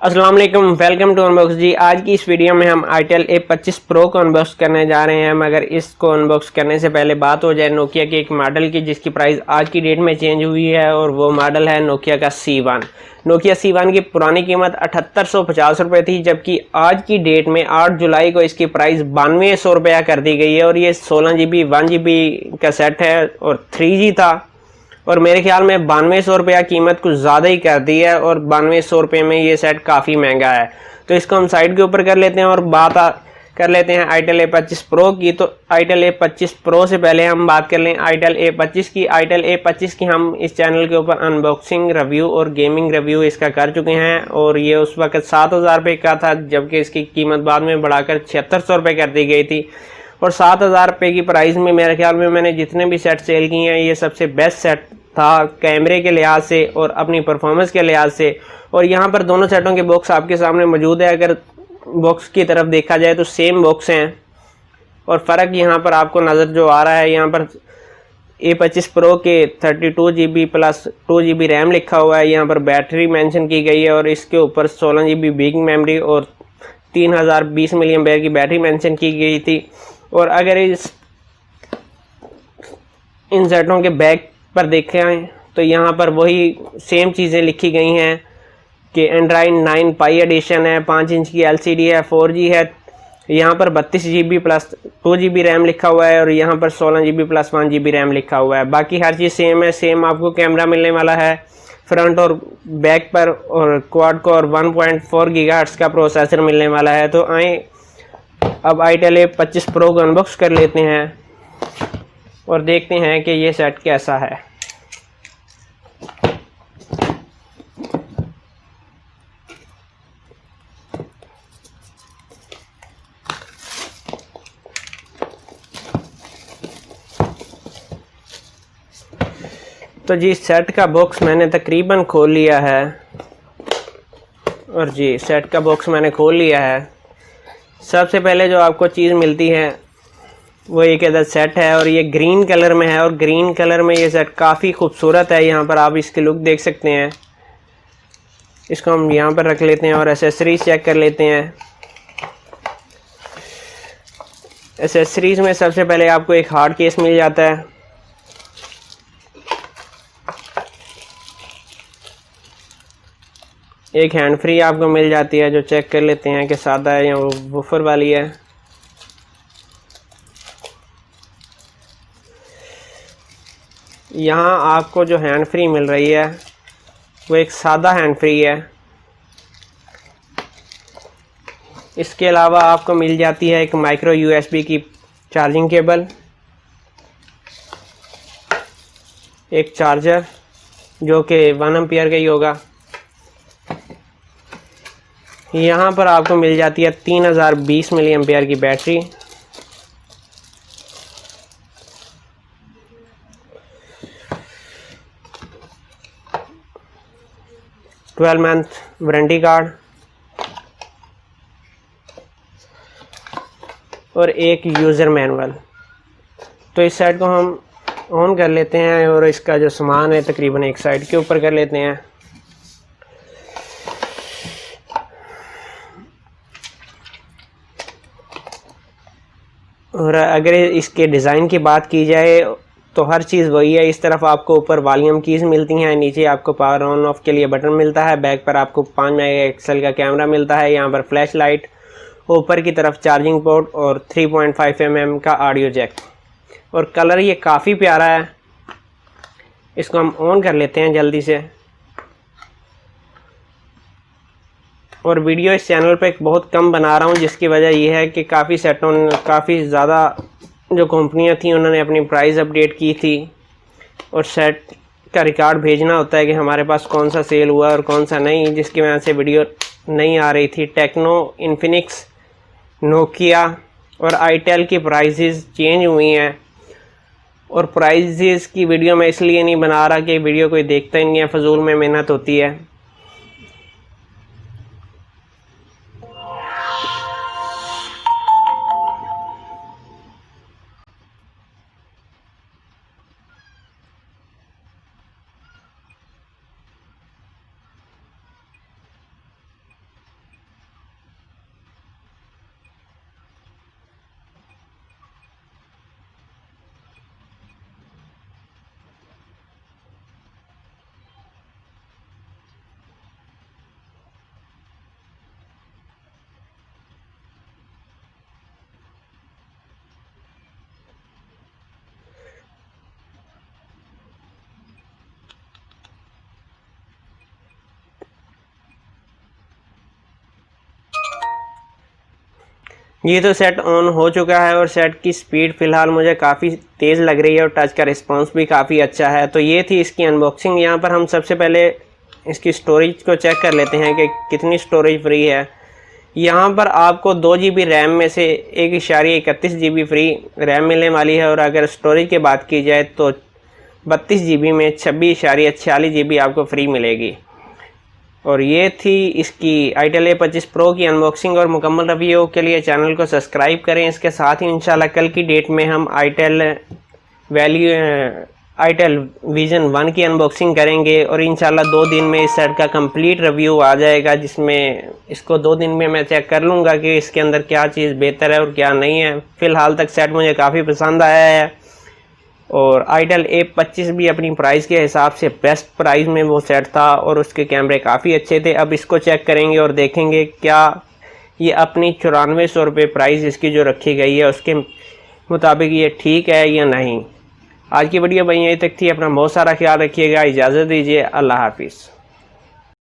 अस्सलाम वालेकुम, welcome to unbox जी। आज की इस वीडियो में हम आईटेल A25 प्रो को अनबॉक्स करने जा रहे हैं। मगर इसको अनबॉक्स करने से पहले बात हो जाए नोकिया के एक मॉडल की जिसकी प्राइस आज की डेट में चेंज हुई है और वो मॉडल है नोकिया का C1। नोकिया C1 की पुरानी कीमत 7850 रुपये थी, जबकि आज की डेट में 8 जुलाई को इसकी प्राइस 9200 रुपया कर दी गई है। और ये 16 GB 1 GB का सेट है और 3G था और मेरे ख्याल में 9200 रुपया कीमत कुछ ज़्यादा ही कर दी है और 9200 रुपये में ये सेट काफ़ी महंगा है। तो इसको हम साइड के ऊपर कर लेते हैं और कर लेते हैं आईटेल A25 प्रो की। तो आईटेल A25 प्रो से पहले हम बात कर लें आईटेल A25 की। आईटेल A25 की हम इस चैनल के ऊपर अनबॉक्सिंग रिव्यू और गेमिंग रिव्यू इसका कर चुके हैं और ये उस वक्त 7000 रुपये का था, जबकि इसकी कीमत बाद में बढ़ाकर 7600 रुपये कर दी गई थी। और 7000 रुपये की प्राइस में मेरे ख्याल में मैंने जितने भी सेट सेल किए हैं ये सबसे बेस्ट सेट था, कैमरे के लिहाज से और अपनी परफॉर्मेंस के लिहाज से। और यहाँ पर दोनों सेटों के बॉक्स आपके सामने मौजूद है। अगर बॉक्स की तरफ देखा जाए तो सेम बॉक्स हैं और फ़र्क यहाँ पर आपको नज़र जो आ रहा है, यहाँ पर A25 प्रो के 32 GB प्लस 2 GB रैम लिखा हुआ है। यहाँ पर बैटरी मेंशन की गई है और इसके ऊपर 16 GB बिग मेमोरी और 3020 मिली एम्पेयर की बैटरी मेंशन की गई थी। और अगर इन सेटों के बैक पर देखें तो यहाँ पर वही सेम चीज़ें लिखी गई हैं कि एंड्रॉइड 9 पाई एडिशन है, 5 इंच की LCD है, 4G है। यहाँ पर 32 GB प्लस 2 GB रैम लिखा हुआ है और यहाँ पर 16 GB प्लस 1 GB रैम लिखा हुआ है। बाकी हर चीज़ सेम है। सेम आपको कैमरा मिलने वाला है फ्रंट और बैक पर और क्वाड कोर 1.4 GHz का प्रोसेसर मिलने वाला है। तो आए अब आईटेल A25 प्रो को अनबॉक्स कर लेते हैं और देखते हैं कि ये सेट कैसा है। तो जी सेट का बॉक्स मैंने तकरीबन खोल लिया है और जी सेट का बॉक्स मैंने खोल लिया है। सबसे पहले जो आपको चीज़ मिलती है वो एक अदर सेट है और ये ग्रीन कलर में है और ग्रीन कलर में ये सेट काफ़ी खूबसूरत है। यहाँ पर आप इसकी लुक देख सकते हैं। इसको हम यहाँ पर रख लेते हैं और एसेसरीज चेक कर लेते हैं। एसेसरीज में सबसे पहले आपको एक हार्ड केस मिल जाता है, एक हैंड फ्री आपको मिल जाती है जो चेक कर लेते हैं कि सादा है या वूफर वाली है। यहाँ आपको जो हैंड फ्री मिल रही है वो एक सादा हैंड फ्री है। इसके अलावा आपको मिल जाती है एक माइक्रो USB की चार्जिंग केबल, एक चार्जर जो कि 1 एम्पियर का ही होगा। यहाँ पर आपको मिल जाती है 3020 मिली एम्पियर की battery. Twelve month warranty card और एक यूज़र मैनुअल। तो इस साइड को हम ऑन कर लेते हैं और इसका जो सामान है तकरीबन एक साइड के ऊपर कर लेते हैं। और अगर इसके डिज़ाइन की बात की जाए तो हर चीज़ वही है। इस तरफ आपको ऊपर वॉल्यूम कीज़ मिलती हैं, नीचे आपको पावर ऑन ऑफ के लिए बटन मिलता है, बैक पर आपको 5 मेगापिक्सल का कैमरा मिलता है, यहाँ पर फ्लैश लाइट, ऊपर की तरफ चार्जिंग पोर्ट और 3.5 mm का ऑडियो जैक। और कलर ये काफ़ी प्यारा है। इसको हम ऑन कर लेते हैं जल्दी से। और वीडियो इस चैनल पे बहुत कम बना रहा हूँ जिसकी वजह यह है कि काफ़ी सेटों काफ़ी ज़्यादा जो कंपनियाँ थी उन्होंने अपनी प्राइस अपडेट की थी और सेट का रिकॉर्ड भेजना होता है कि हमारे पास कौन सा सेल हुआ और कौन सा नहीं, जिसकी वजह से वीडियो नहीं आ रही थी। टेक्नो, इन्फिनिक्स, नोकिया और आईटेल की प्राइसेस चेंज हुई हैं और प्राइसेस की वीडियो मैं इसलिए नहीं बना रहा कि वीडियो कोई देखता ही नहीं है, फजूल में मेहनत होती है। ये तो सेट ऑन हो चुका है और सेट की स्पीड फ़िलहाल मुझे काफ़ी तेज़ लग रही है और टच का रिस्पांस भी काफ़ी अच्छा है। तो ये थी इसकी अनबॉक्सिंग। यहाँ पर हम सबसे पहले इसकी स्टोरेज को चेक कर लेते हैं कि कितनी स्टोरेज फ्री है। यहाँ पर आपको 2 GB रैम में से 1.31 GB फ्री रैम मिलने वाली है और अगर स्टोरेज की बात की जाए तो 32 GB में 26.46 GB आपको फ्री मिलेगी। और ये थी इसकी आईटेल A25 प्रो की अनबॉक्सिंग और मुकम्मल रिव्यू के लिए चैनल को सब्सक्राइब करें। इसके साथ ही इंशाल्लाह कल की डेट में हम आईटेल विजन 1 की अनबॉक्सिंग करेंगे और इंशाल्लाह 2 दिन में इस सेट का कंप्लीट रिव्यू आ जाएगा, जिसमें इसको 2 दिन में मैं चेक कर लूँगा कि इसके अंदर क्या चीज़ बेहतर है और क्या नहीं है। फ़िलहाल तक सेट मुझे काफ़ी पसंद आया है और आईटेल A25 भी अपनी प्राइस के हिसाब से बेस्ट प्राइस में वो सेट था और उसके कैमरे काफ़ी अच्छे थे। अब इसको चेक करेंगे और देखेंगे क्या ये अपनी 9400 रुपये प्राइस इसकी जो रखी गई है उसके मुताबिक ये ठीक है या नहीं। आज की वीडियो भाई यहीं तक थी। अपना बहुत सारा ख्याल रखिएगा। इजाज़त दीजिए। अल्लाह हाफिज़।